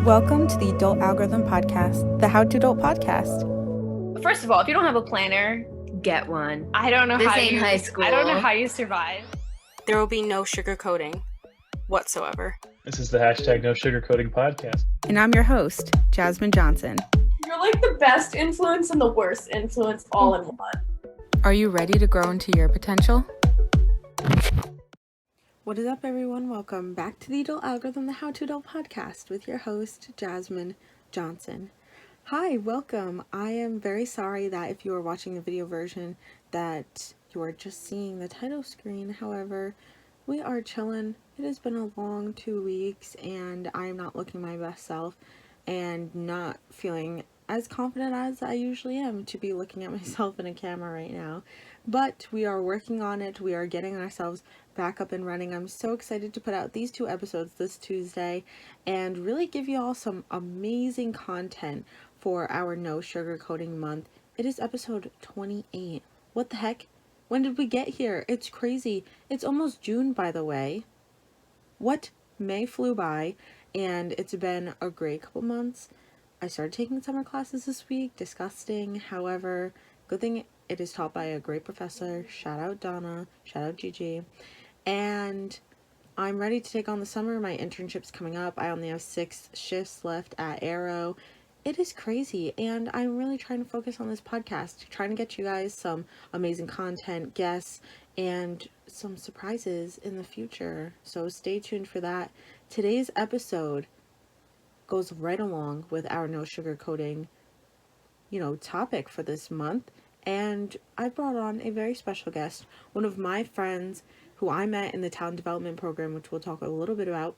Welcome to the Adult Algorithm Podcast, the How to Adult podcast. First of all, if you don't have a planner, get one. I don't know This how ain't you high school. I don't know how you survive. There will be no sugarcoating whatsoever. This is the hashtag No Sugarcoating podcast. And I'm your host, Jasmine Johnson. You're like the best influence and the worst influence all in one. Are you ready to grow into your potential? What is up, everyone? Welcome back to the Adult Algorithm, the How to Adult podcast with your host, Jasmine Johnson. Hi, welcome. I am very sorry that if you are watching the video version that you are just seeing the title screen. However, we are chilling. It has been a long 2 weeks and I am not looking my best self and not feeling as confident as I usually am to be looking at myself in a camera right now. But we are working on it. We are getting ourselves back up and running. I'm so excited to put out these 2 episodes this Tuesday and really give you all some amazing content for our No Sugarcoating month. It is episode 28. What the heck? When did we get here? It's crazy. It's almost June, by the way. What? May flew by and it's been a great couple months. I started taking summer classes this week. Disgusting. However, good thing it is taught by a great professor. Shout out Donna. Shout out Gigi. And I'm ready to take on the summer. My internship's coming up. I only have 6 shifts left at Arrow. It is crazy. And I'm really trying to focus on this podcast. Trying to get you guys some amazing content, guests, and some surprises in the future. So stay tuned for that. Today's episode goes right along with our no sugarcoating, topic for this month. And I brought on a very special guest, one of my friends who I met in the talent development program, which we'll talk a little bit about.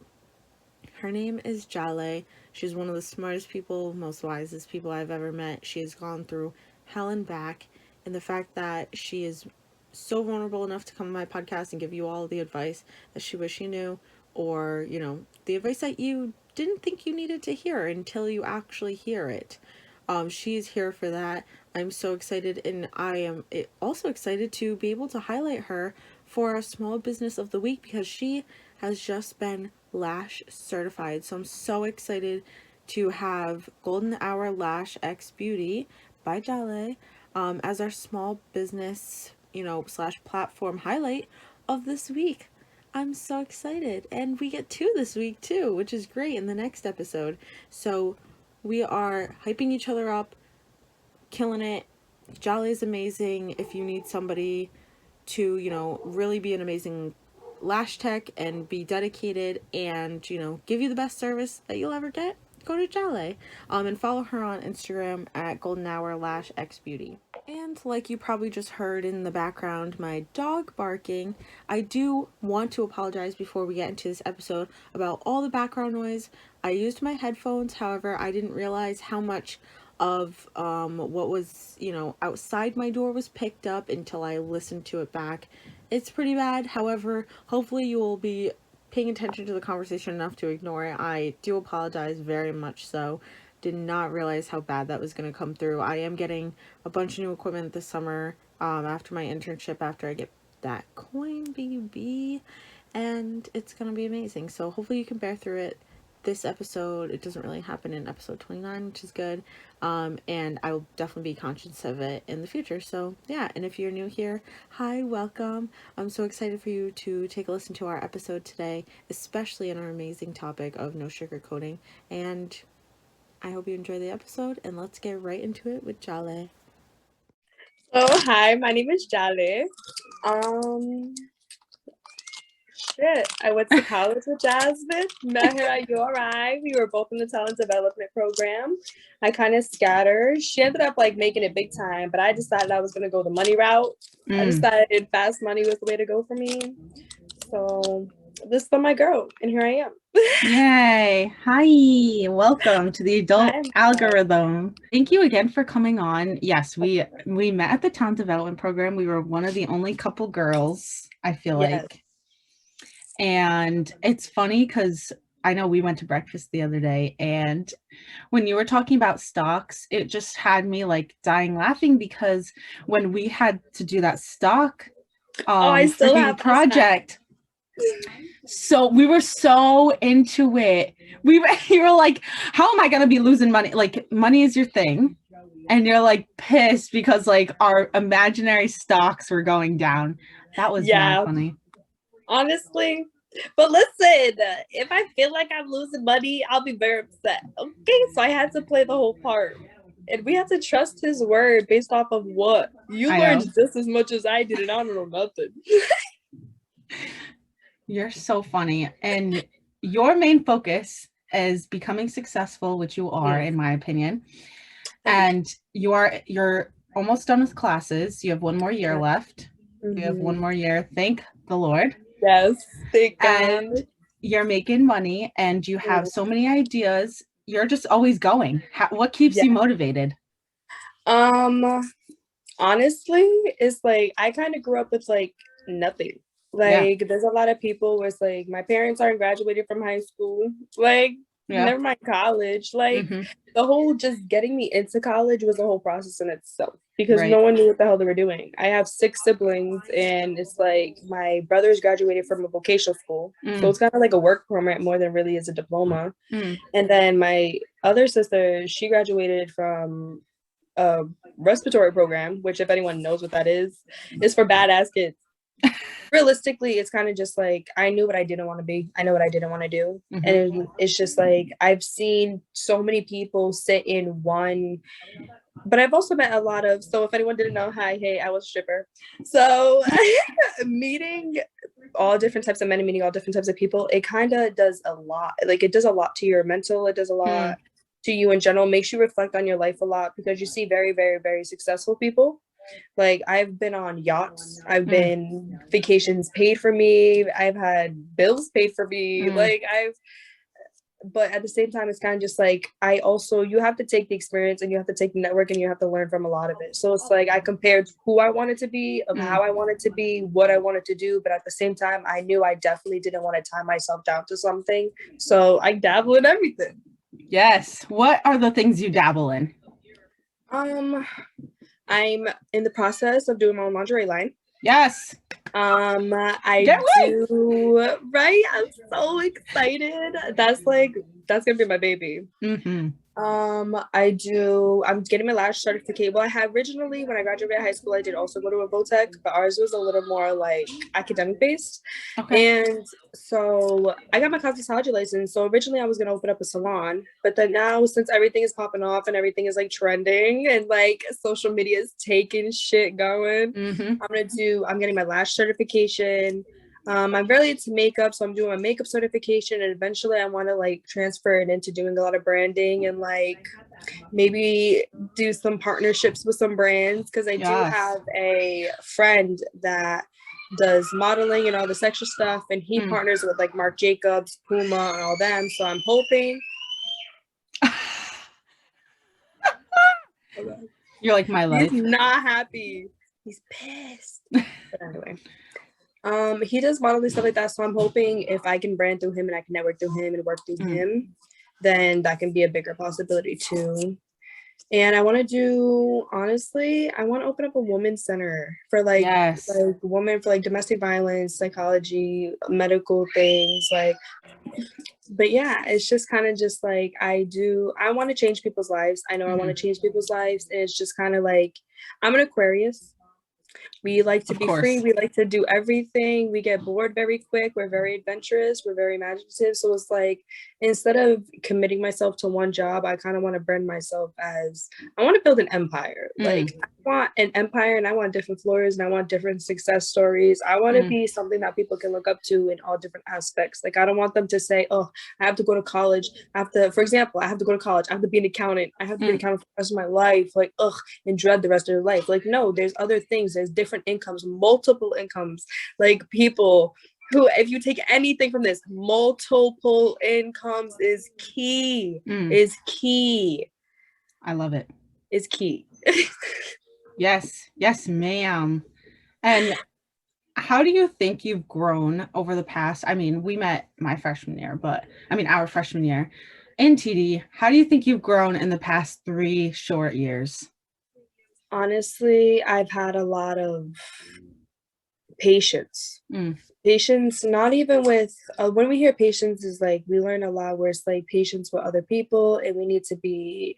Her name is Yalett. She's one of the smartest people, most wisest people I've ever met. She has gone through hell and back, and the fact that she is so vulnerable enough to come on my podcast and give you all the advice that she wished you knew, or, the advice that you didn't think you needed to hear until you actually hear it. She's here for that. I'm so excited, and I am also excited to be able to highlight her for a Small Business of the Week because she has just been lash certified. So I'm so excited to have Golden Hour Lash X Beauty by Yalett as our small business, / platform highlight of this week. I'm so excited, and we get 2 this week too, which is great in the next episode. So we are hyping each other up, killing it. Yalett is amazing. If you need somebody to, really be an amazing lash tech and be dedicated and, give you the best service that you'll ever get, go to Yalett. And follow her on Instagram at Golden Hour Lash X Beauty. And like you probably just heard in the background, my dog barking. I do want to apologize before we get into this episode about all the background noise. I used my headphones, however, I didn't realize how much of what was, outside my door was picked up until I listened to it back. It's pretty bad. However, hopefully you will be paying attention to the conversation enough to ignore it. I do apologize very much so. Did not realize how bad that was going to come through. I am getting a bunch of new equipment this summer after my internship, after I get that coin, baby, and it's going to be amazing. So hopefully you can bear through it. This episode, it doesn't really happen in episode 29, which is good, and I will definitely be conscious of it in the future. So yeah, and if you're new here, hi, welcome. I'm so excited for you to take a listen to our episode today, especially in our amazing topic of no sugarcoating, and I hope you enjoy the episode, and let's get right into it with Yalett. So hi, my name is Yalett. I went to college with Jasmine, met her at URI. We were both in the talent development program. I kind of scattered. She ended up making it big time, but I decided I was going to go the money route. I decided fast money was the way to go for me. So this is my girl, and here I am. Yay. Hi, welcome to the Adult Algorithm. Thank you again for coming on. Yes, we met at the talent development program. We were one of the only couple girls, I feel like. And it's funny because I know we went to breakfast the other day, and when you were talking about stocks, it just had me dying laughing because when we had to do that stock I still have project, So we were so into it. You were like, how am I gonna be losing money? Like, money is your thing. And you're like pissed because like our imaginary stocks were going down. That was mad funny. Honestly. But listen, if I feel like I'm losing money, I'll be very upset. Okay, so I had to play the whole part. And we have to trust his word based off of what? You learned just as much as I did, and I don't know nothing. You're so funny. And your main focus is becoming successful, which you are, in my opinion. And you're almost done with classes. You have one more year left. You have one more year. Thank the Lord. Yes, thank God. And you're making money and you have so many ideas. You're just always going. What keeps you motivated? Honestly, it's like I kind of grew up with like nothing. Like there's a lot of people where it's like my parents aren't graduated from high school. Like never mind college. Like the whole just getting me into college was a whole process in itself because no one knew what the hell they were doing. I have 6 siblings and it's like my brothers graduated from a vocational school. So it's kind of like a work permit more than really is a diploma. And then my other sister, she graduated from a respiratory program, which if anyone knows what that is for badass kids. Realistically, it's kind of just like I knew what I didn't want to be. I know what I didn't want to do. And it's just like I've seen so many people sit in one, but I've also met a lot of, so if anyone didn't know, hey, I was a stripper. So meeting all different types of men and meeting all different types of people, it kind of does a lot. Like it does a lot to your mental. It does a lot to you in general, makes you reflect on your life a lot because you see very, very, very successful people. Like I've been on yachts, I've been vacations paid for me, I've had bills paid for me, but at the same time it's kind of just like you have to take the experience and you have to take the network and you have to learn from a lot of it. So it's like I compared who I wanted to be, of how I wanted to be, what I wanted to do, but at the same time I knew I definitely didn't want to tie myself down to something, so I dabble in everything. Yes. What are the things you dabble in? I'm in the process of doing my own lingerie line. Yes. I do, right? I'm so excited. That's gonna be my baby. I'm getting my lash certificate. Well, I had originally, when I graduated high school, I did also go to a Votech, but ours was a little more like academic based. And so I got my cosmetology license. So originally I was going to open up a salon, but then now since everything is popping off and everything is like trending and like social media is taking shit going, I'm getting my lash certification. I'm really into makeup, so I'm doing my makeup certification, and eventually I want to like transfer it into doing a lot of branding and like maybe do some partnerships with some brands, because I do have a friend that does modeling and all this extra stuff, and he partners with like Marc Jacobs, Puma, and all them. So I'm hoping. You're like my life. He's not happy. He's pissed. But anyway. He does modeling stuff like that, so I'm hoping if I can brand through him and I can network through him and work through him, then that can be a bigger possibility too. And I want to open up a women's center for like women, for like domestic violence, psychology, medical things, like. But yeah, it's just kind of just like I want to change people's lives. I know I want to change people's lives, and it's just kind of like I'm an Aquarius. We like to be free. We like to do everything. We get bored very quick. We're very adventurous. We're very imaginative. So it's like, instead of committing myself to one job, I kind of want to brand myself as, I want to build an empire. Like I want an empire, and I want different floors, and I want different success stories. I want to be something that people can look up to in all different aspects. Like I don't want them to say, oh, I have to go to college. For example, I have to go to college. I have to be an accountant. I have to be an accountant for the rest of my life. Like, and dread the rest of their life. Like, no, there's other things. There's different incomes, multiple incomes. Like people who, if you take anything from this, multiple incomes is key. Is key. I love it. Is key. Yes, ma'am. And how do you think you've grown over the past? I mean, we met our freshman year in TD. How do you think you've grown in the past 3 short years? Honestly, I've had a lot of patience. Mm. Patience, not even with when we hear patience is like we learn a lot where it's like patience with other people, and we need to be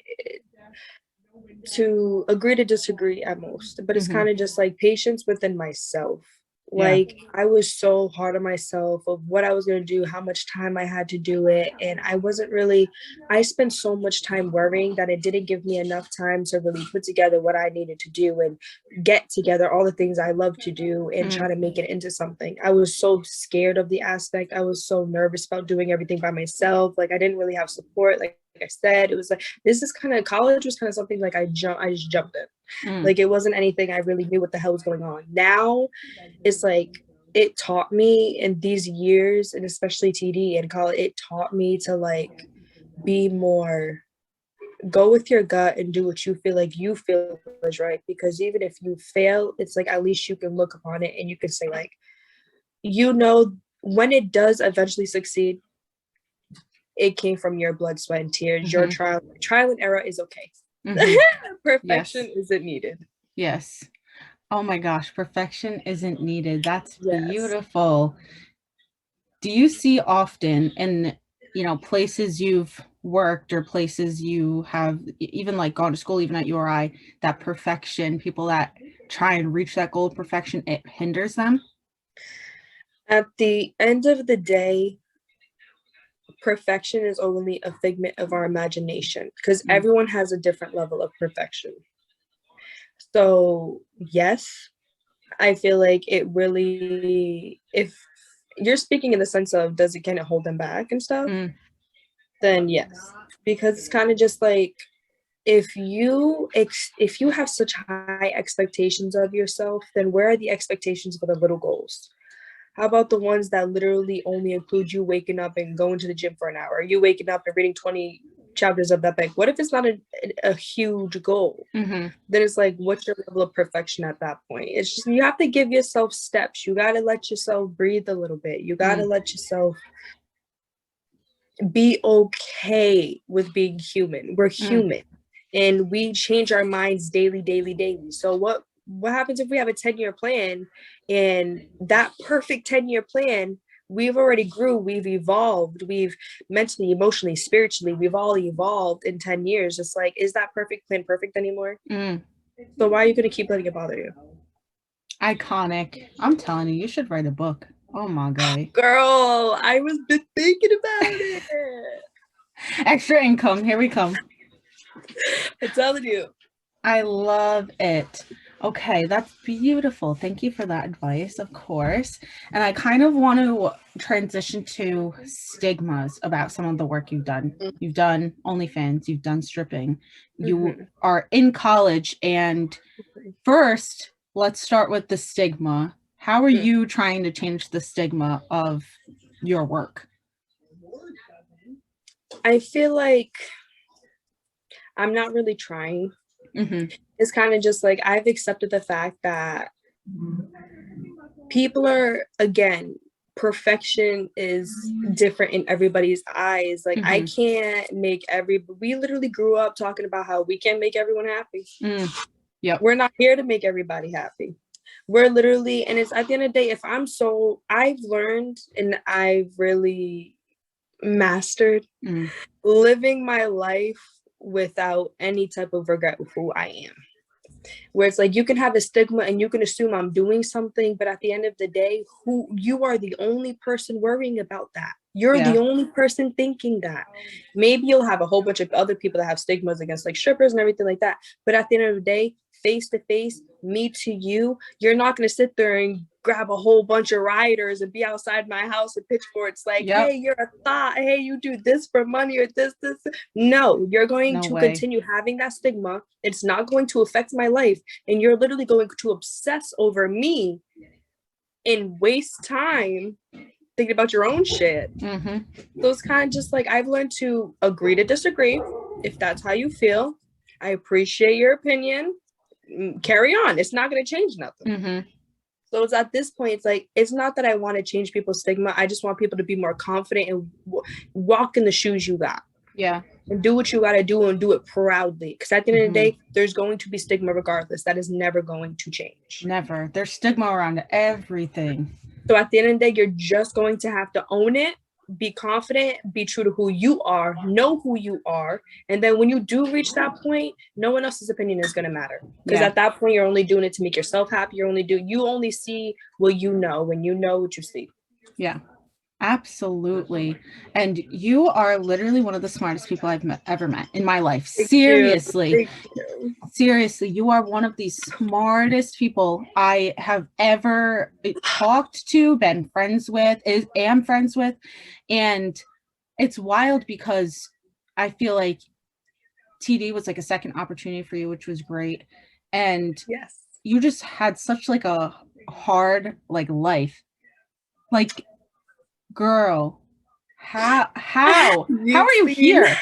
to agree to disagree at most, but it's Mhm. kind of just like patience within myself. Yeah. Like I was so hard on myself of what I was going to do, how much time I had to do it, and I spent so much time worrying that it didn't give me enough time to really put together what I needed to do and get together all the things I love to do and try to make it into something. I was so scared of the aspect. I was so nervous about doing everything by myself. Like I didn't really have support. Like I said, it was like this is kind of college was kind of something like I just jumped in. Like it wasn't anything I really knew what the hell was going on. Now it's like it taught me in these years, and especially TD and college, it taught me to like be more go with your gut and do what you feel is right. Because even if you fail, it's like at least you can look upon it and you can say like, when it does eventually succeed, it came from your blood, sweat, and tears. Your trial and error is okay. Perfection isn't needed. Yes. Oh my gosh, perfection isn't needed. That's Yes. beautiful. Do you see often in, places you've worked or places you have even like gone to school, even at URI, that perfection, people that try and reach that goal of perfection, it hinders them? At the end of the day, perfection is only a figment of our imagination because everyone has a different level of perfection. So yes, I feel like it really, if you're speaking in the sense of can it hold them back and stuff, then yes, because it's kind of just like if you have such high expectations of yourself, then where are the expectations for the little goals? How about the ones that literally only include you waking up and going to the gym for an hour? Are you waking up and reading 20 chapters of that book? What if it's not a huge goal? Then it's like, what's your level of perfection at that point? It's just, you have to give yourself steps. You got to let yourself breathe a little bit. You got to let yourself be okay with being human. We're human and we change our minds daily. So what happens if we have a 10-year plan, and that perfect 10-year plan, we've already grew, we've evolved, we've mentally, emotionally, spiritually, we've all evolved in 10 years. It's like, is that perfect plan perfect anymore? So why are you going to keep letting it bother you? Iconic. I'm telling you, you should write a book. Oh my God. Girl, I was been thinking about it. Extra income. Here we come. I'm telling you. I love it. Okay, that's beautiful. Thank you for that advice, of course. And I kind of want to transition to stigmas about some of the work you've done. You've done OnlyFans, you've done stripping, you are in college. And first, let's start with the stigma. How are you trying to change the stigma of your work? I feel like I'm not really trying. It's kind of just like I've accepted the fact that people are, again, perfection is different in everybody's eyes. Like I can't make we literally grew up talking about how we can't make everyone happy. We're not here to make everybody happy. We're literally, and it's at the end of the day, I've learned and I've really mastered living my life without any type of regret of who I am. Where it's like you can have a stigma and you can assume I'm doing something, but at the end of the day, you are the only person worrying about that. You're the only person thinking that. Maybe you'll have a whole bunch of other people that have stigmas against like strippers and everything like that. But at the end of the day, face to face, me to you, you're not going to sit there and grab a whole bunch of rioters and be outside my house with pitchforks like, hey, you're a thought. Hey, you do this for money or this. No, you're going to continue having that stigma. It's not going to affect my life. And you're literally going to obsess over me and waste time thinking about your own shit. So it's kind of just like I've learned to agree to disagree. If that's how you feel, I appreciate your opinion. Carry on. It's not going to change nothing. So it's at this point, it's like, it's not that I want to change people's stigma. I just want people to be more confident and walk in the shoes you got. Yeah. and do what you got to do and do it proudly. Because at the end of the day, there's going to be stigma regardless. That is never going to change. Never. There's stigma around everything. So at the end of the day, you're just going to have to own it, be confident, be true to who you are, know who you are. And then when you do reach that point, no one else's opinion is going to matter. Because at that point, you're only doing it to make yourself happy. You only see what you know when you know what you see. Yeah, absolutely. And you are literally one of the smartest people I've ever met in my life. Seriously. Seriously, you are one of the smartest people I have ever talked to, been friends with, am friends with. And it's wild because I feel like TD was like a second opportunity for you, which was great. And you just had such like a hard like life. Like, girl, how are you here?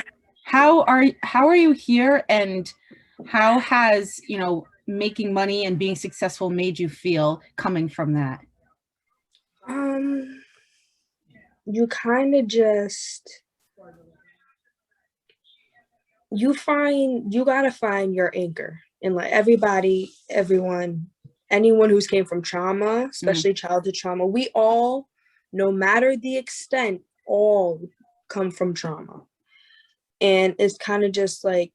How are you here? And how has, you know, making money and being successful made you feel coming from that? You kind of just, you gotta find your anchor. And like anyone who's came from trauma, especially childhood trauma, we all, no matter the extent, all come from trauma. And it's kind of just like,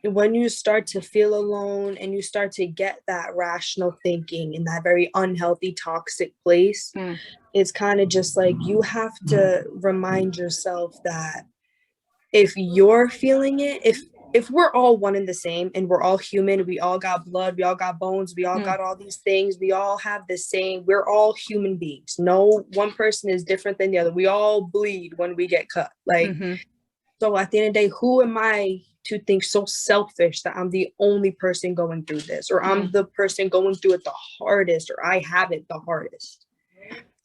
when you start to feel alone and you start to get that rational thinking in that very unhealthy, toxic place, it's kind of just like, you have to remind yourself that if you're feeling it, if we're all one and the same and we're all human, we all got blood, we all got bones, we all got all these things, we all have the same, we're all human beings. No one person is different than the other. We all bleed when we get cut. Like, so at the end of the day, who am I to think so selfish that I'm the only person going through this, or I'm the person going through it the hardest, or I have it the hardest?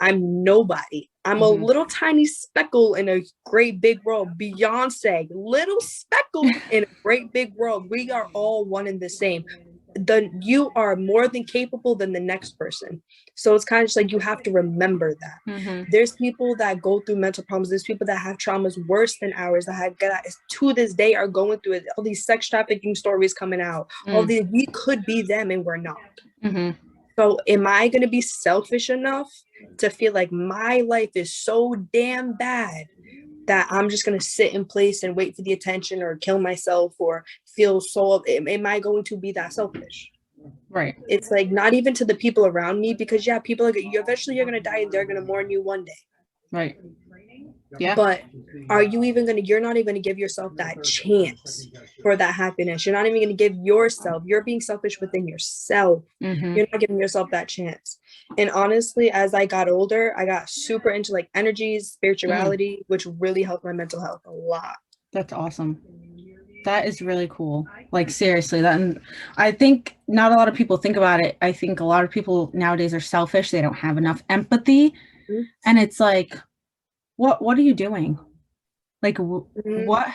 I'm nobody. I'm a little tiny speckle in a great big world. Beyonce, little speckle in a great big world. We are all one and the same. You are more than capable than the next person. So it's kind of just like, you have to remember that. There's people that go through mental problems. There's people that have traumas worse than ours, that to this day are going through it. All these sex trafficking stories coming out. We could be them and we're not. So am I going to be selfish enough to feel like my life is so damn bad that I'm just going to sit in place and wait for the attention, or kill myself, or feel so, am I going to be that selfish? Right. It's like, not even to the people around me, because people are, eventually you're going to die and they're going to mourn you one day. Right. Yeah. But are you even you're not even going to give yourself that chance for that happiness. You're not even going to give yourself, you're being selfish within yourself. You're not giving yourself that chance. And honestly, as I got older, I got super into like energies, spirituality, which really helped my mental health a lot. That's awesome. That is really cool. Like, seriously, and I think not a lot of people think about it. I think a lot of people nowadays are selfish. They don't have enough empathy. And it's like, what are you doing? Like, what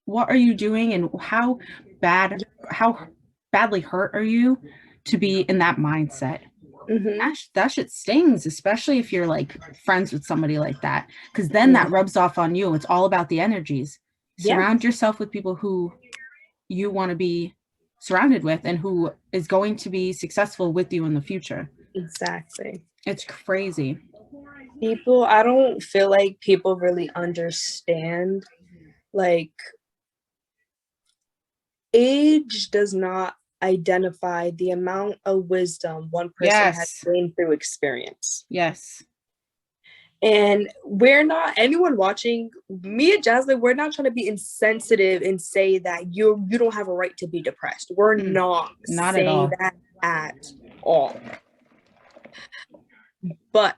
are you doing? And how badly hurt are you to be in that mindset? That shit stings, especially if you're like friends with somebody like that, because then that rubs off on you. It's all about the energies. Surround yourself with people who you want to be surrounded with and who is going to be successful with you in the future. Exactly. It's crazy. I don't feel like people really understand, like, age does not identify the amount of wisdom one person has gained through experience. And we're not, anyone watching, me and Jasmine, we're not trying to be insensitive and say that you don't have a right to be depressed. We're not saying that at all. But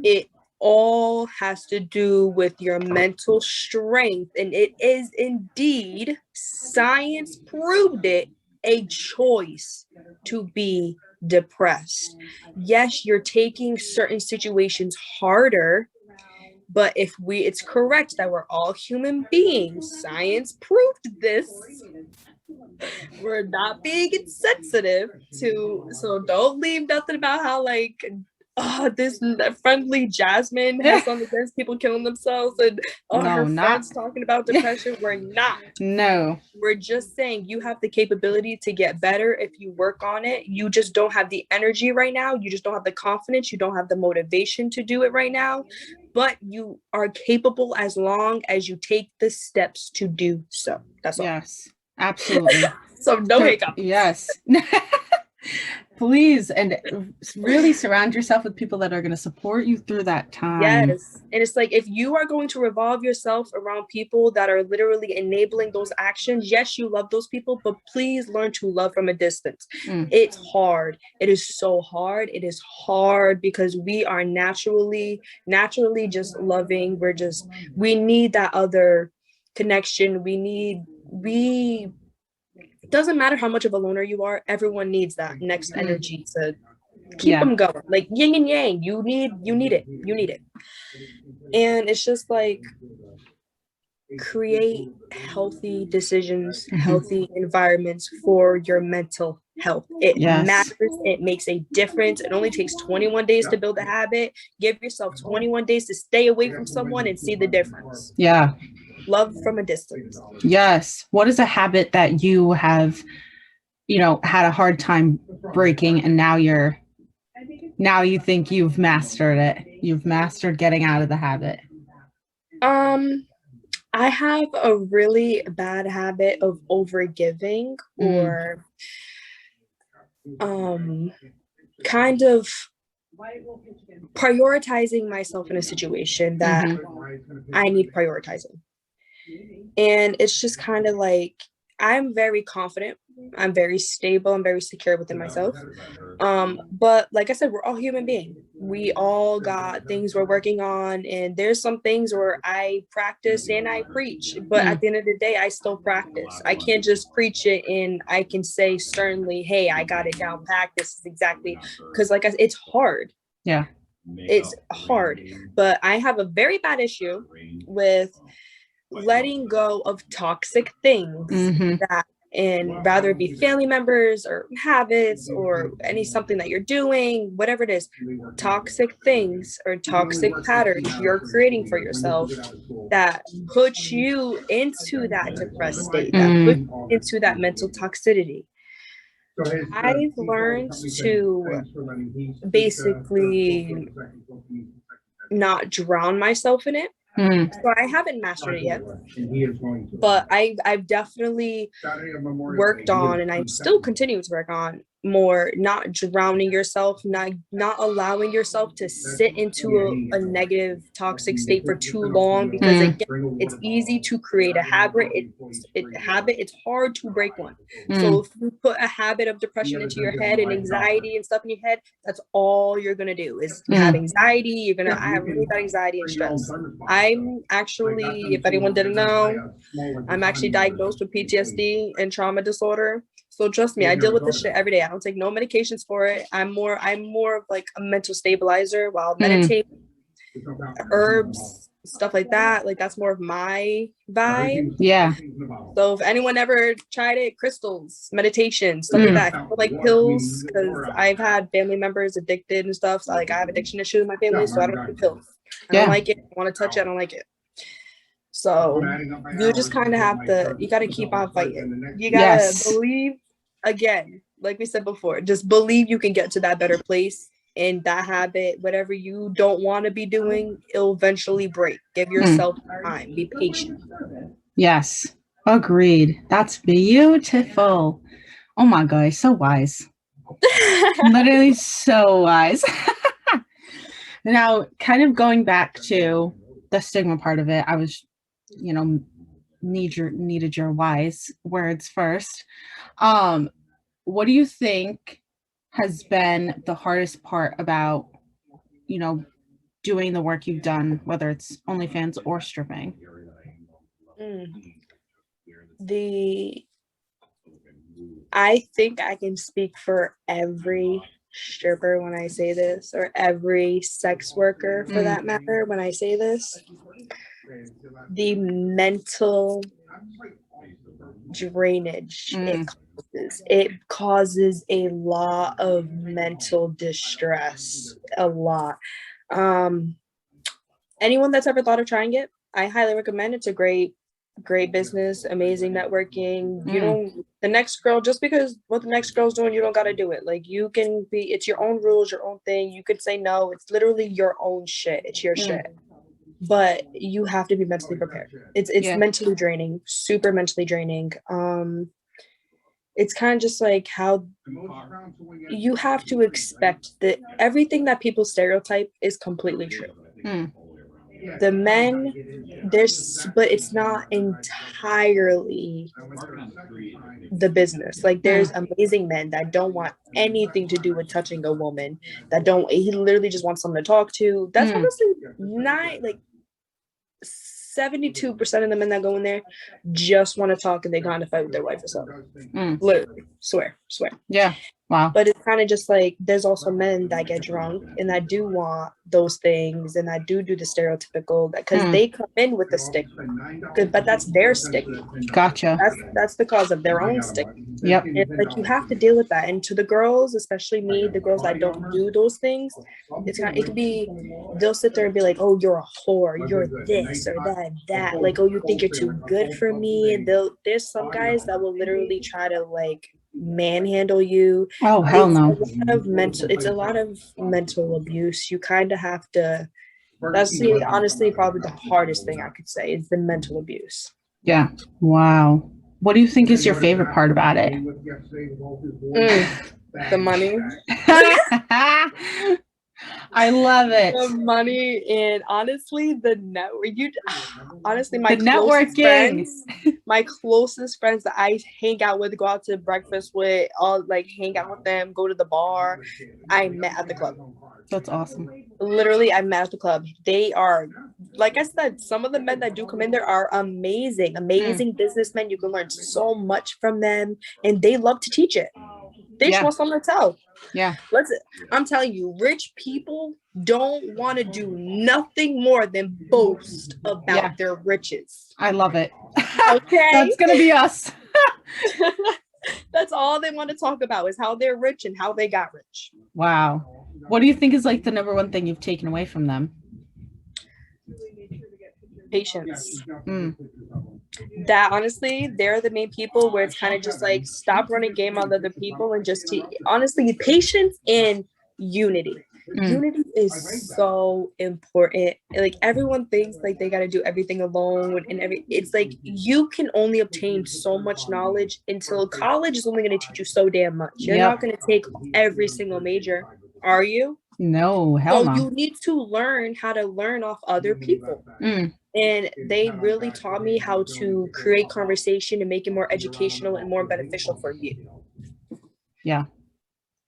it all has to do with your mental strength. And it is indeed, science proved it, a choice to be depressed. Yes, you're taking certain situations harder, but it's correct that we're all human beings. Science proved this. We're not being insensitive so don't leave nothing about how like this friendly Jasmine has something against people killing themselves, and her friends talking about depression. We're not. No. We're just saying you have the capability to get better if you work on it. You just don't have the energy right now. You just don't have the confidence. You don't have the motivation to do it right now. But you are capable as long as you take the steps to do so. That's all. Yes, absolutely. So no hiccups. Yes. Please, and really surround yourself with people that are going to support you through that time. Yes. And it's like, if you are going to revolve yourself around people that are literally enabling those actions, yes, you love those people, but please learn to love from a distance. It's hard. It is so hard. It is hard because we are naturally just loving. We need that other connection. It doesn't matter how much of a loner you are. Everyone needs that next energy to keep them going. Like yin and yang. You need it. And it's just like, create healthy decisions, healthy environments for your mental health. It matters. It makes a difference. It only takes 21 days to build a habit. Give yourself 21 days to stay away from someone and see the difference. Yeah. Love from a distance. Yes. What is a habit that you have, had a hard time breaking, and now you think you've mastered it? You've mastered getting out of the habit. I have a really bad habit of overgiving, or kind of prioritizing myself in a situation that I need prioritizing. And it's just kind of like, I'm very confident. I'm very stable. I'm very secure within myself. But like I said, we're all human beings. We all got things we're working on. And there's some things where I practice and I preach. But at the end of the day, I still practice. I can't just preach it and I can say sternly, hey, I got it down pat. This is exactly, because like I said, it's hard. Yeah. It's hard. But I have a very bad issue with letting go of toxic things that, and rather it be family members or habits or something that you're doing, whatever it is, toxic things or toxic patterns you're creating for yourself that puts you into that depressed state, that puts you into that mental toxicity. I've learned to basically not drown myself in it. So I haven't mastered it yet, but I've definitely worked on, and I'm still continuing to work on more, not drowning yourself, not allowing yourself to sit into a negative toxic state for too long, because again, it's easy to create a habit. It's hard to break one. So if you put a habit of depression into your head and anxiety and stuff in your head, that's all you're gonna do is have anxiety. I have really bad anxiety and stress. I'm actually, if anyone didn't know, I'm actually diagnosed with PTSD and trauma disorder. So trust me, I deal with this shit every day. I don't take no medications for it. I'm more of like a mental stabilizer, while meditating, herbs, stuff like that. Like that's more of my vibe. Yeah. So if anyone ever tried it, crystals, meditation, stuff like that, like pills, because I've had family members addicted and stuff. So like I have addiction issues in my family, so I don't do pills. I don't like it. I want to touch it. I don't like it. So you just kind of have to, you got to keep on fighting. You got to believe, again, like we said before, just believe you can get to that better place. And that habit, whatever you don't want to be doing, it'll eventually break. Give yourself time. Be patient. Yes. Agreed. That's beautiful. Oh my God. So wise. Literally so wise. Now, kind of going back to the stigma part of it, I was, needed your wise words first. What do you think has been the hardest part about, doing the work you've done, whether it's OnlyFans or stripping? I think I can speak for every stripper when I say this, or every sex worker for that matter when I say this. The mental drainage. It causes a lot of mental distress, a lot. Anyone that's ever thought of trying it, I highly recommend. It's a great business, amazing networking. You don't, the next girl, just because what the next girl's doing, you don't got to do it. Like, you can be, it's your own rules, your own thing. You could say no. It's literally your own shit. It's your shit. But you have to be mentally prepared. It's mentally draining, super mentally draining. It's kind of just like how you have to expect that everything that people stereotype is completely true. The men, but it's not entirely the business. Like, there's amazing men that don't want anything to do with touching a woman, he literally just wants someone to talk to. That's honestly not like 72% of the men that go in there just want to talk, and they kind of fight with their wife or something. Literally, swear. Yeah. Wow. But it's kind of just like, there's also men that get drunk and that do want those things, and that do the stereotypical, because they come in with the stigma, but that's their stigma. Gotcha. That's the cause of their own stigma. Yep. And like, you have to deal with that. And to the girls, especially me, the girls that don't do those things, it could be, they'll sit there and be like, oh, you're a whore, you're this or that, like, oh, you think you're too good for me. And there's some guys that will literally try to like manhandle you. Oh, hell no. It's a lot of mental abuse. You kind of have to, that's honestly probably the hardest thing I could say, is the mental abuse. Yeah. Wow. What do you think is your favorite part about it? The money. I love it. The money, and honestly, the network. Honestly, my closest friends that I hang out with, go out to breakfast with, all like hang out with them, go to the bar, I met at the club. That's awesome. Literally, I met at the club. They are, like I said, some of the men that do come in there are amazing businessmen. You can learn so much from them, and they love to teach it. They just want someone to tell. Yeah. I'm telling you, rich people don't want to do nothing more than boast about their riches. I love it. Okay. That's going to be us. That's all they want to talk about, is how they're rich and how they got rich. Wow. What do you think is like the number one thing you've taken away from them? Patience. That honestly, they're the main people where it's kind of just like, stop running game on other people and just honestly, patience and unity. Unity is so important. Like, everyone thinks like they got to do everything alone, and it's like, you can only obtain so much knowledge until college is only going to teach you so damn much. You're not going to take every single major, are you? No, hell no. You need to learn how to learn off other people. And they really taught me how to create conversation and make it more educational and more beneficial for you. Yeah,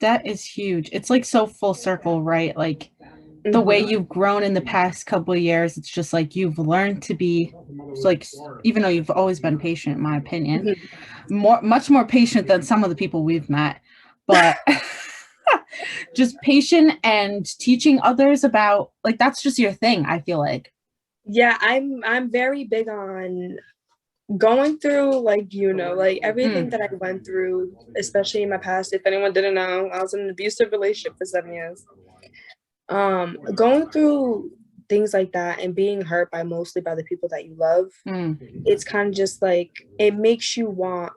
that is huge. It's like so full circle, right? Like, the way you've grown in the past couple of years, it's just like you've learned to be like, even though you've always been patient, in my opinion, much more patient than some of the people we've met, but just patient and teaching others about, like, that's just your thing, I feel like. Yeah, I'm very big on going through, like, like everything that I went through, especially in my past. If anyone didn't know, I was in an abusive relationship for 7 years. Going through things like that and being hurt mostly by the people that you love, it's kind of just like, it makes you want,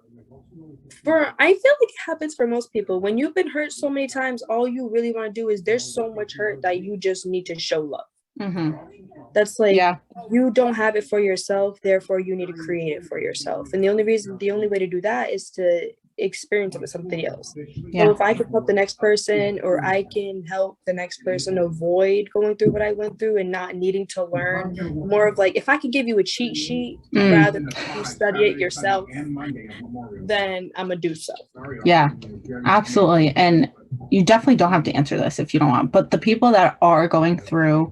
I feel like it happens for most people. When you've been hurt so many times, all you really want to do is, there's so much hurt that you just need to show love. That's like, you don't have it for yourself, therefore you need to create it for yourself. And the only way to do that is to experience it with something else. So if I can help the next person, or I can help the next person avoid going through what I went through and not needing to learn, more of like, if I could give you a cheat sheet rather than you study it yourself, then I'm gonna do so. Yeah, absolutely. And you definitely don't have to answer this if you don't want, but the people that are going through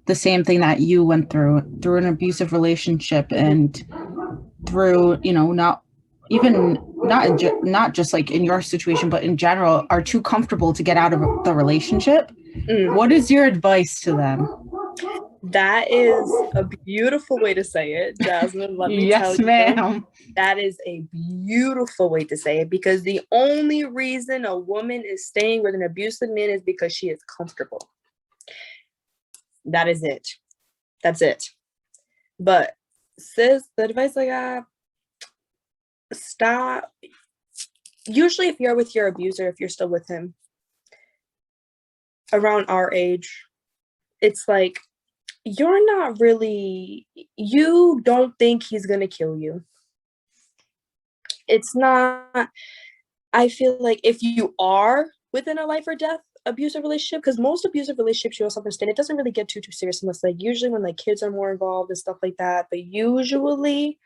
the same thing that you went through an abusive relationship, and through, not just like in your situation, but in general, are too comfortable to get out of the relationship, what is your advice to them? That is a beautiful way to say it, Jasmine. Let me tell Yes, you. ma'am. That is a beautiful way to say it, because the only reason a woman is staying with an abusive man is because she is comfortable. That is it. That's it. But sis, the advice I got, stop. Usually if you're with your abuser, if you're still with him, around our age, it's like, you don't think he's gonna kill you. It's not, I feel like if you are within a life or death abusive relationship, because most abusive relationships, you also understand, it doesn't really get too serious unless, like, usually when like kids are more involved and stuff like that. But usually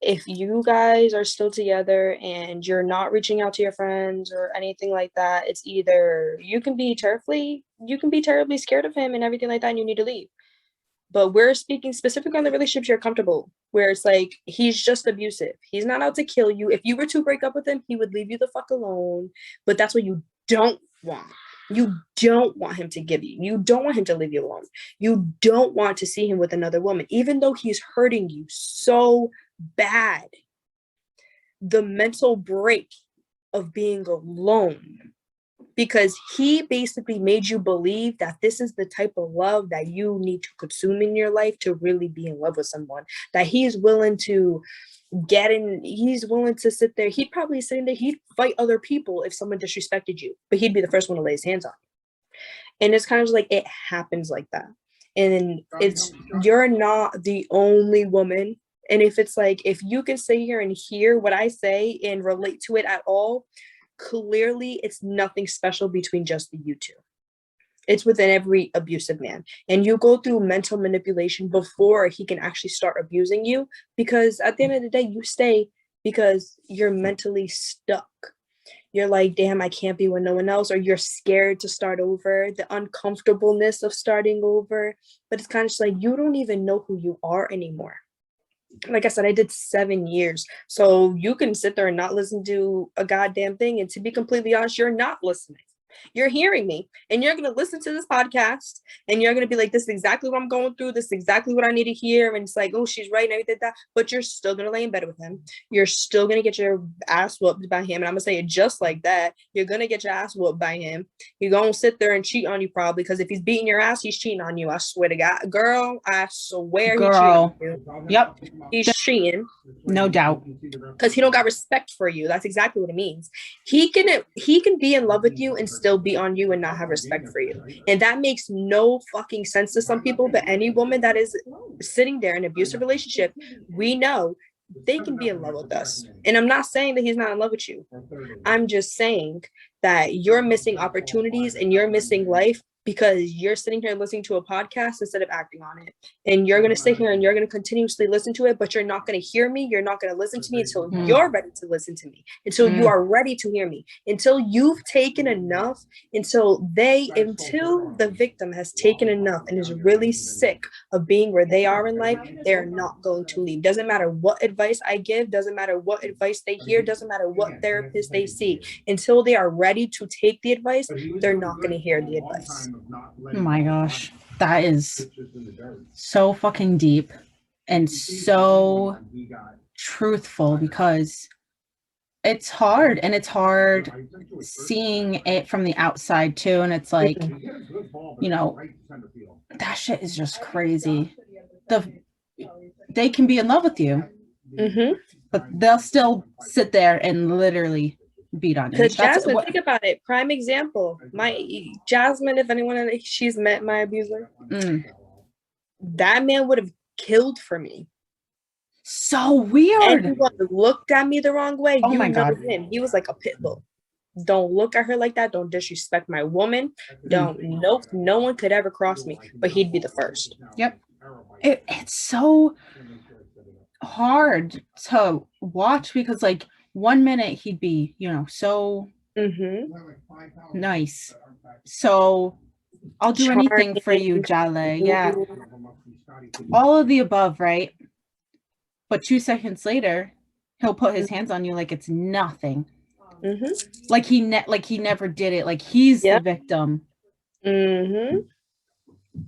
if you guys are still together and you're not reaching out to your friends or anything like that, it's either you can be terribly scared of him and everything like that, and you need to leave. But we're speaking specifically on the relationships you're comfortable, where it's like, he's just abusive. He's not out to kill you. If you were to break up with him, he would leave you the fuck alone. But that's what you don't want. You don't want him to give you. You don't want him to leave you alone. You don't want to see him with another woman, even though he's hurting you so bad. The mental break of being alone, because he basically made you believe that this is the type of love that you need to consume in your life to really be in love with someone, that he's willing to he's willing to sit there. He'd probably sitting there, he'd fight other people if someone disrespected you, but he'd be the first one to lay his hands on you. And it's kind of like, it happens like that. And you're not the only woman. And if it's like, if you can sit here and hear what I say and relate to it at all, clearly it's nothing special between just the you two. It's within every abusive man. And you go through mental manipulation before he can actually start abusing you, because at the end of the day, you stay because you're mentally stuck. You're like, damn, I can't be with no one else, or you're scared to start over, the uncomfortableness of starting over. But it's kind of just like, you don't even know who you are anymore. Like I said, I did 7 years. So you can sit there and not listen to a goddamn thing. And to be completely honest, you're not listening. You're hearing me, and you're going to listen to this podcast, and you're going to be like, this is exactly what I'm going through. This is exactly what I need to hear. And it's like, oh, she's right and everything like that. But you're still going to lay in bed with him. You're still going to get your ass whooped by him. And I'm going to say it just like that. You're going to get your ass whooped by him. You're going to sit there and cheat on you probably, because if he's beating your ass, he's cheating on you. I swear to God. Girl, I swear he's cheating on you. Yep. He's cheating. No doubt. Because he don't got respect for you. That's exactly what it means. He can be in love with you and still be on you and not have respect for you. And that makes no fucking sense to some people. But any woman that is sitting there in an abusive relationship, we know they can be in love with us. And I'm not saying that he's not in love with you. I'm just saying that you're missing opportunities and you're missing life because you're sitting here listening to a podcast instead of acting on it. And you're going to sit here and you're going to continuously listen to it, but you're not going to hear me. You're not going to listen to me until you're ready to listen to me, until you are ready to hear me, until you've taken enough, until the victim has taken enough and is really sick of being where they are in life. They're not going to leave. Doesn't matter what advice I give, doesn't matter what advice they hear, doesn't matter what therapist they see. Until they are ready to take the advice, they're not going to hear the advice. Oh my gosh, that is so fucking deep and so truthful, because it's hard, and it's hard seeing it from the outside too. And it's like, that shit is just crazy. They can be in love with you, but they'll still sit there and literally beat on you. Because Jasmine, think about it. Prime example. Jasmine, if anyone, she's met my abuser. That man would have killed for me. So weird. Everyone looked at me the wrong way. Oh my God. Him. He was like a pit bull. Don't look at her like that. Don't disrespect my woman. Nope. No one could ever cross me, but he'd be the first. Yep. It's so hard to watch, because like 1 minute he'd be, so nice. So I'll do anything for you, Yalett. Yeah. All of the above, right? But 2 seconds later, he'll put his hands on you like it's nothing. Like he never did it. Like he's the victim.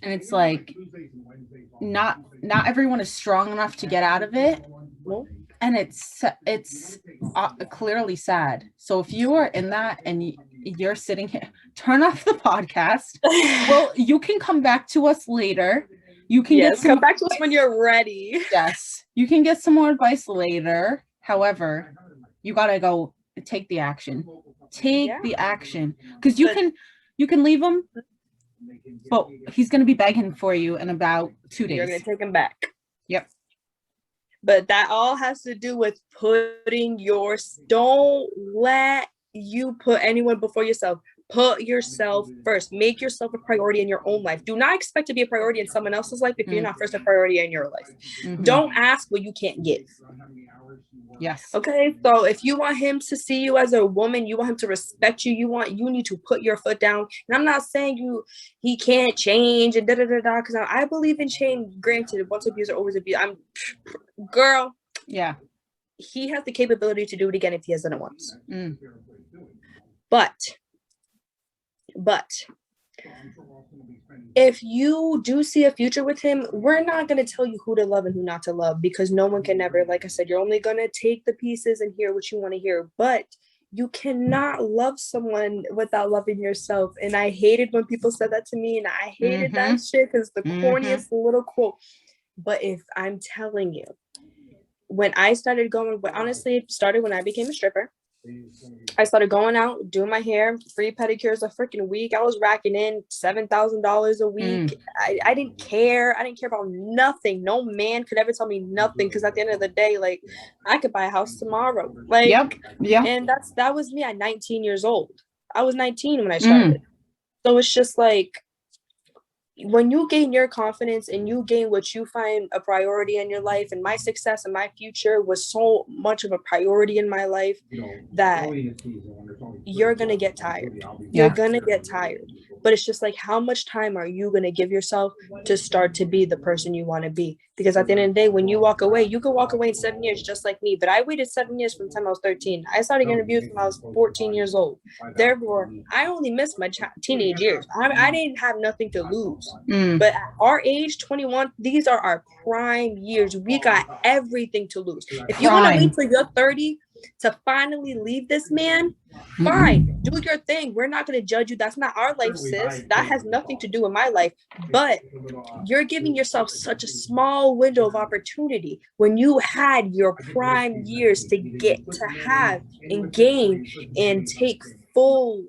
and it's like not everyone is strong enough to get out of it, and it's clearly sad. So if you are in that and you're sitting here, turn off the podcast. Well, you can come back to us later. You can come back to us when you're ready. Yes, you can get some more advice later. However, you gotta go take the action. Take the action, because you can leave him, but he's gonna be begging for you in about 2 days. You're gonna take him back. Yep. But that all has to do with putting don't let you put anyone before yourself. Put yourself first. Make yourself a priority in your own life. Do not expect to be a priority in someone else's life if you're not first a priority in your life. Mm-hmm. Don't ask what you can't give. Yes. Okay. So if you want him to see you as a woman, you want him to respect you, you need to put your foot down. And I'm not saying he can't change and because I believe in change. Granted, once abused or always abused. Girl. Yeah. He has the capability to do it again if he has done it once. Mm. But if you do see a future with him, we're not going to tell you who to love and who not to love, because no one can ever, like I said, you're only going to take the pieces and hear what you want to hear. But you cannot love someone without loving yourself. And I hated when people said that to me, and I hated that shit because the corniest little quote. But if I'm telling you, when I started going, honestly, it started when I became a stripper. I started going out, doing my hair, free pedicures a freaking week. I was racking in $7,000 a week. I didn't care. I didn't care about nothing. No man could ever tell me nothing, because at the end of the day, like, I could buy a house tomorrow. Like, yeah. And that was me at 19 years old. I was 19 when I started. So it's just like, when you gain your confidence and you gain what you find a priority in your life, and my success and my future was so much of a priority in my life that you're going to get tired. You're going to get tired. But it's just like, how much time are you going to give yourself to start to be the person you want to be? Because at the end of the day, when you walk away, you can walk away in 7 years just like me. But I waited 7 years from the time I was 13. I started getting abused when I was 14 years old. Therefore, I only missed my teenage years. I didn't have nothing to lose. But at our age, 21, these are our prime years. We got everything to lose. If you want to wait till you're 30 to finally leave this man, fine, do your thing. We're not going to judge you. That's not our life, sis. That has nothing to do with my life. But you're giving yourself such a small window of opportunity when you had your prime years to get to have and gain and take full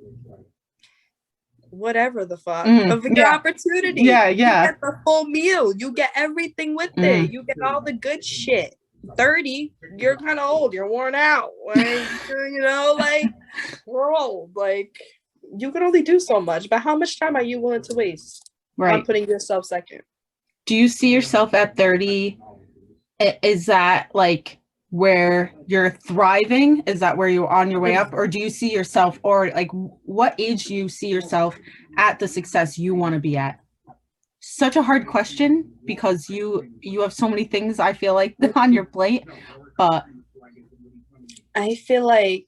whatever the fuck of your opportunity. You get the full meal. You get everything with it. You get all the good shit. 30, you're kind of old. You're worn out. Like, like, we're old. Like, you can only do so much. But how much time are you willing to waste on putting yourself second? Do you see yourself at 30? Is that like where you're thriving? Is that where you're on your way up? Or do you see yourself, or like what age do you see yourself at the success you want to be at? Such a hard question, because you have so many things, I feel like, on your plate. But I feel like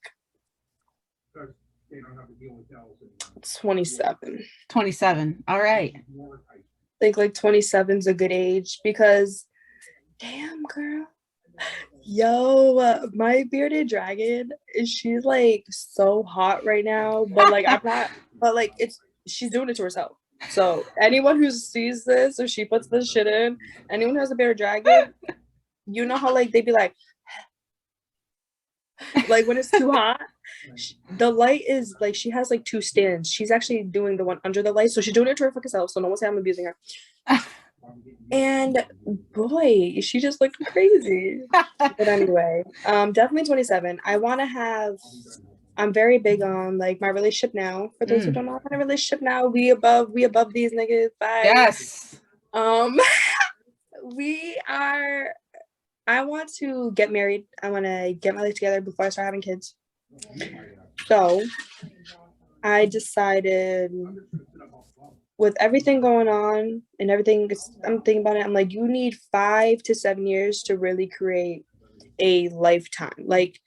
27. All right. I think like 27 is a good age, because damn, girl, my bearded dragon, she's like so hot right now, but like I'm not, but like she's doing it to herself. So anyone who sees this, or she puts this shit in, anyone who has a bearded dragon, you know how like they be like when it's too hot, the light is like, she has like two stands. She's actually doing the one under the light, so she's doing it to her fucking self, so no one say I'm abusing her. And boy, she just looked crazy. But anyway, definitely 27. I'm very big on like my relationship now. For those who don't know, I'm in a relationship now. We above these niggas. Bye. Yes. I want to get married. I want to get my life together before I start having kids. So I decided, with everything going on and everything, I'm thinking about it. I'm like, you need 5 to 7 years to really create a lifetime. Like,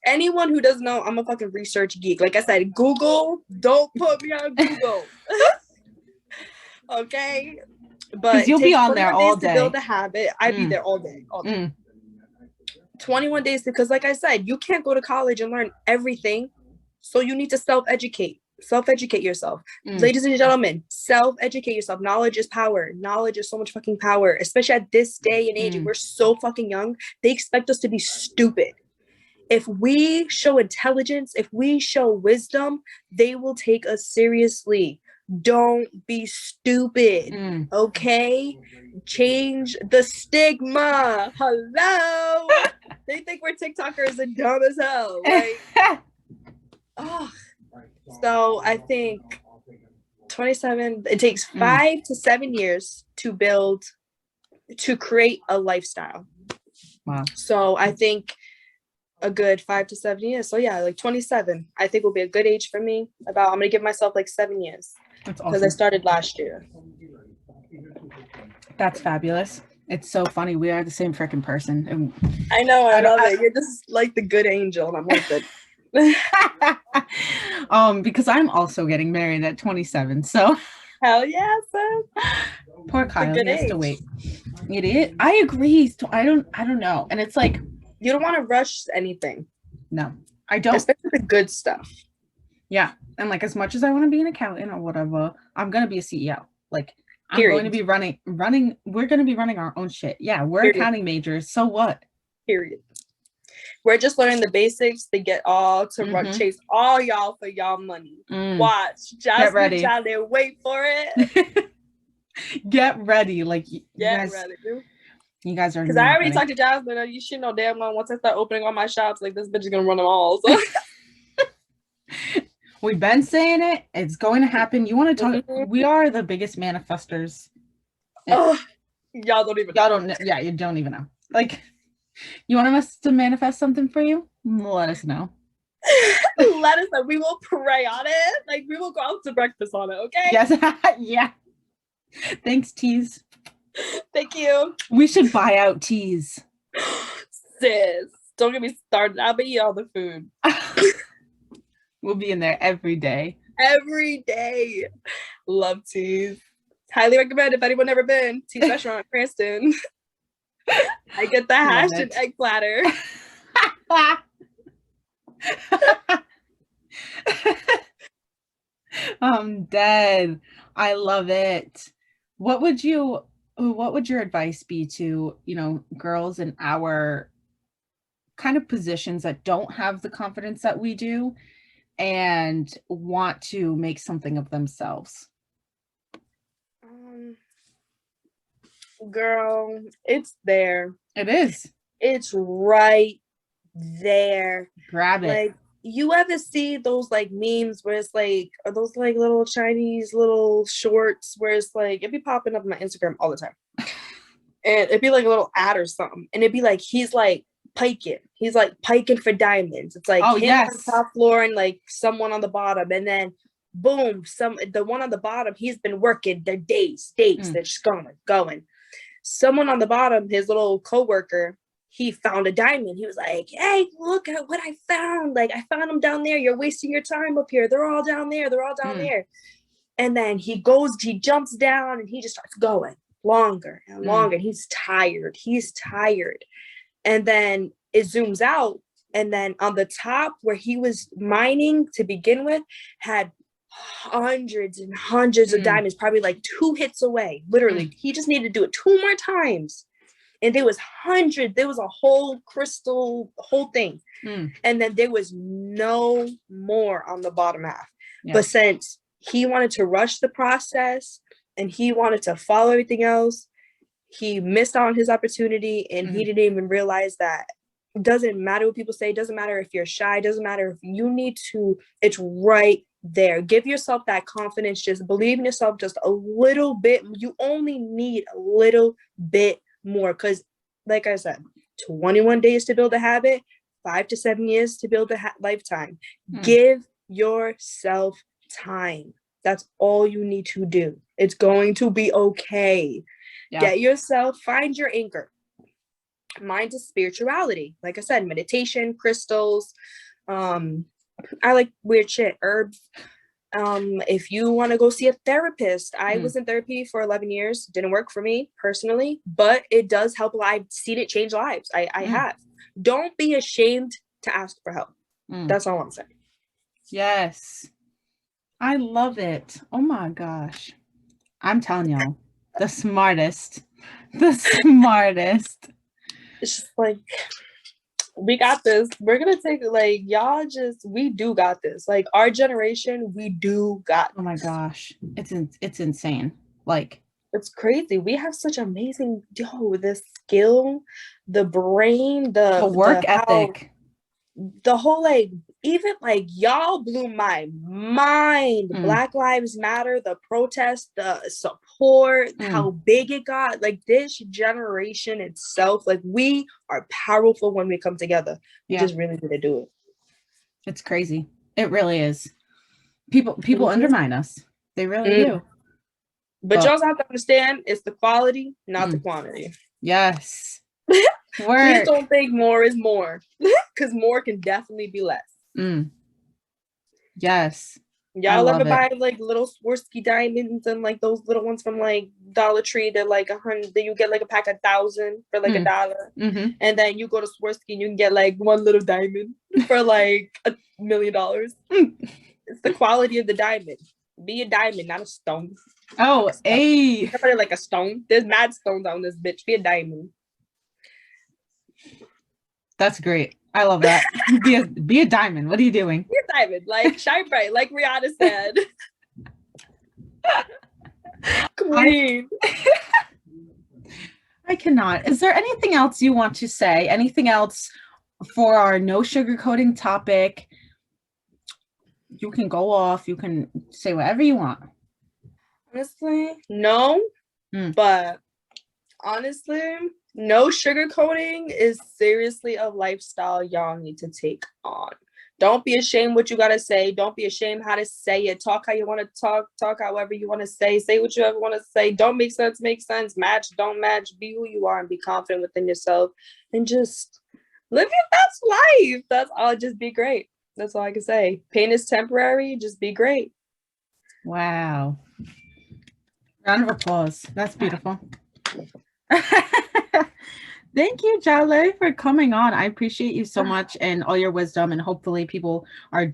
anyone who doesn't know, I'm a fucking research geek. Like I said, Google, don't put me on Google. Okay. But Because you'll it be takes on there 21 all days to build day. a habit. I'd be Mm. there all day. All day. Mm. 21 days because, like I said, you can't go to college and learn everything. So you need to self-educate yourself. Ladies and gentlemen, self-educate yourself. Knowledge is power. Knowledge is so much fucking power, especially at this day and age. We're so fucking young. They expect us to be stupid. If we show intelligence, if we show wisdom, they will take us seriously. Don't be stupid. Okay? Change the stigma. Hello. They think we're TikTokers and dumb as hell. Like, oh. So I think 27, it takes 5 to 7 years to create a lifestyle. Wow. So I think a good 5 to 7 years. So yeah, like 27, I think will be a good age for me. I'm gonna give myself like 7 years. That's because awesome. I started last year. That's fabulous. It's so funny. We are the same freaking person. And I know. I love it. You're just like the good angel, and I'm like the. Because I'm also getting married at 27. So hell yeah, son. Poor Kyle, he has to wait. It is. I agree. I don't know. And it's like you don't want to rush anything. No, I don't. Especially the good stuff. Yeah. And like as much as I want to be an accountant or whatever, I'm gonna be a CEO. Like I'm going to be running. We're going to be running our own shit. Yeah, we're accounting majors. So what? Period. We're just learning the basics to get all to run, chase all y'all for y'all money. Watch. Just ready. Down there, wait for it. Get ready. Like get ready. You guys are. Because I already talked to Jasmine. You should know damn well once I start opening all my shops, like this bitch is gonna run them all. So. We've been saying it. It's going to happen. You want to talk? We are the biggest manifestors. Oh, y'all don't even. Y'all don't. Yeah, you don't even know. Like, you want us to manifest something for you? Let us know. Let us know. We will pray on it. Like we will go out to breakfast on it. Okay. Yes. Yeah. Thanks, Tees. Thank you. We should buy out Tees. Sis, don't get me started. I'll be eating all the food. We'll be in there every day. Every day. Love Tees. Highly recommend if anyone never been. Tees restaurant, Cranston. I get the hash and egg platter. I'm dead. I love it. What would your advice be to, girls in our kind of positions that don't have the confidence that we do and want to make something of themselves? Girl, it's there. It is. It's right there. Grab it. Like, you ever see those like memes where it's like, are those like little Chinese little shorts where it's like, it'd be popping up on my Instagram all the time. And it'd be like a little ad or something. And it'd be like, he's like piking. He's like piking for diamonds. It's like him on the top floor and like someone on the bottom. And then boom, the one on the bottom, he's been working their days. They're just going. Someone on the bottom, his little coworker, he found a diamond. He was like, hey, look at what I found. Like, I found them down there. You're wasting your time up here. They're all down there. There. And then he jumps down and he just starts going longer and longer. And he's tired. And then it zooms out. And then on the top where he was mining to begin with had hundreds and hundreds of diamonds, probably like 2 hits away. Literally, he just needed to do it 2 more times. And there was a whole crystal, whole thing. And then there was no more on the bottom half. Yeah. But since he wanted to rush the process and he wanted to follow everything else, he missed out on his opportunity and he didn't even realize that it doesn't matter what people say. It doesn't matter if you're shy. It doesn't matter if you need to, it's right there. Give yourself that confidence. Just believe in yourself just a little bit. You only need a little bit more because, like I said, 21 days to build a habit, 5 to 7 years to build a lifetime. Give yourself time. That's all you need to do. It's going to be okay. Yeah. Find your anchor. Mine is spirituality. Like I said, meditation, crystals. I like weird shit, herbs. If you want to go see a therapist, I was in therapy for 11 years. Didn't work for me personally, but it does help. I've seen it change lives. I have. Don't be ashamed to ask for help. That's all I'm saying. Yes. I love it. Oh my gosh. I'm telling y'all, the smartest. The smartest. It's just like, we got this. We're gonna take like y'all just we do got this. Like our generation, we do got Oh my this. gosh. It's insane. Like It's crazy. We have such amazing the skill, the brain, the work ethic. The whole like even like y'all blew my mind. Black Lives Matter, the protest, the support, how big it got. Like this generation itself, like we are powerful when we come together. We just really need to do it. It's crazy. It really is. People undermine us. They really do. But you also have to understand it's the quality, not the quantity. Yes. Please don't think more is more, because more can definitely be less. Yes. Y'all ever buy like little Swarovski diamonds and like those little ones from like Dollar Tree that like 100, that you get like a pack of 1,000 for like $1, and then you go to Swarovski and you can get like one little diamond for like $1 million. It's the quality of the diamond. Be a diamond, not a stone. Oh, a like a stone. There's mad stones on this bitch. Be a diamond. That's great. I love that. Be a diamond. What are you doing? Be a diamond. Like shine bright, like Rihanna said. Queen. I cannot. Is there anything else you want to say? Anything else for our no sugarcoating topic? You can go off. You can say whatever you want. Honestly, no. But honestly, no sugarcoating is seriously a lifestyle y'all need to take on. Don't be ashamed what you gotta say. Don't be ashamed how to say it. Talk how you want to talk. Talk however you want to say. Say what you ever want to say. Don't make sense. Make sense. Match. Don't match. Be who you are and be confident within yourself. And just live your best life. That's all. Just be great. That's all I can say. Pain is temporary. Just be great. Wow. Round of applause. That's beautiful. Thank you, Yalett, for coming on. I appreciate you so much and all your wisdom. And hopefully people are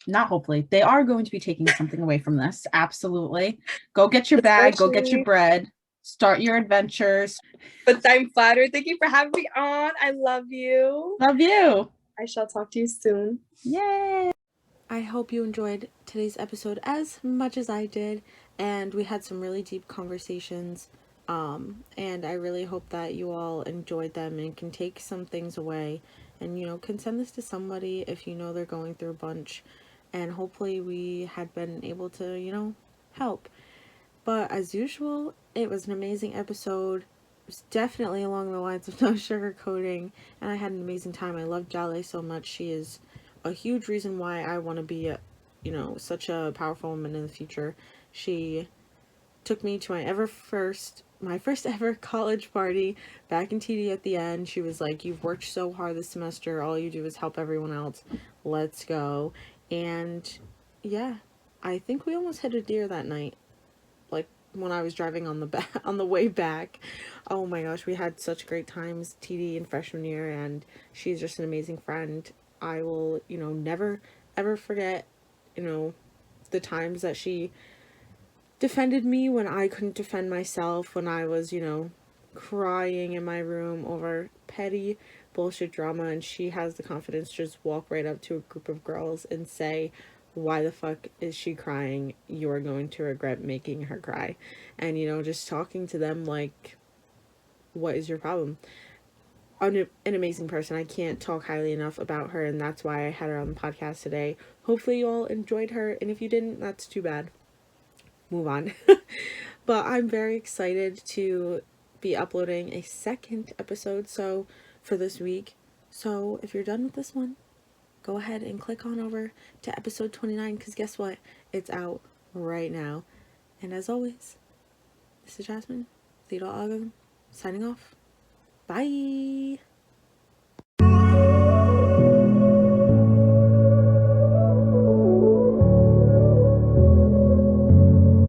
not hopefully, they are going to be taking something away from this. Absolutely. Go get your bag. Go get your bread. Start your adventures. But I'm flattered. Thank you for having me on. I love you. Love you. I shall talk to you soon. Yay. I hope you enjoyed today's episode as much as I did. And we had some really deep conversations. And I really hope that you all enjoyed them and can take some things away and, you know, can send this to somebody if you know they're going through a bunch, and hopefully we had been able to, you know, help. But as usual, it was an amazing episode. It was definitely along the lines of no sugarcoating, and I had an amazing time. I love Yalett so much. She is a huge reason why I want to be you know, such a powerful woman in the future. She took me to my first ever college party back in TD at the end. She was like, "You've worked so hard this semester. All you do is help everyone else. Let's go." And yeah, I think we almost hit a deer that night. Like when I was driving on the way back. Oh my gosh, we had such great times TD in freshman year, and she's just an amazing friend. I will, you know, never ever forget, you know, the times that she defended me when I couldn't defend myself, when I was, you know, crying in my room over petty bullshit drama, and she has the confidence to just walk right up to a group of girls and say, "Why the fuck is she crying? You are going to regret making her cry." And, you know, just talking to them like, what is your problem? An amazing person. I can't talk highly enough about her, and that's why I had her on the podcast today. Hopefully you all enjoyed her, and if you didn't, that's too bad. Move on. But I'm very excited to be uploading a second episode for this week. So if you're done with this one, go ahead and click on over to episode 29, because guess what? It's out right now. And as always, this is Jasmine, the Adult Algorithm, signing off. Bye.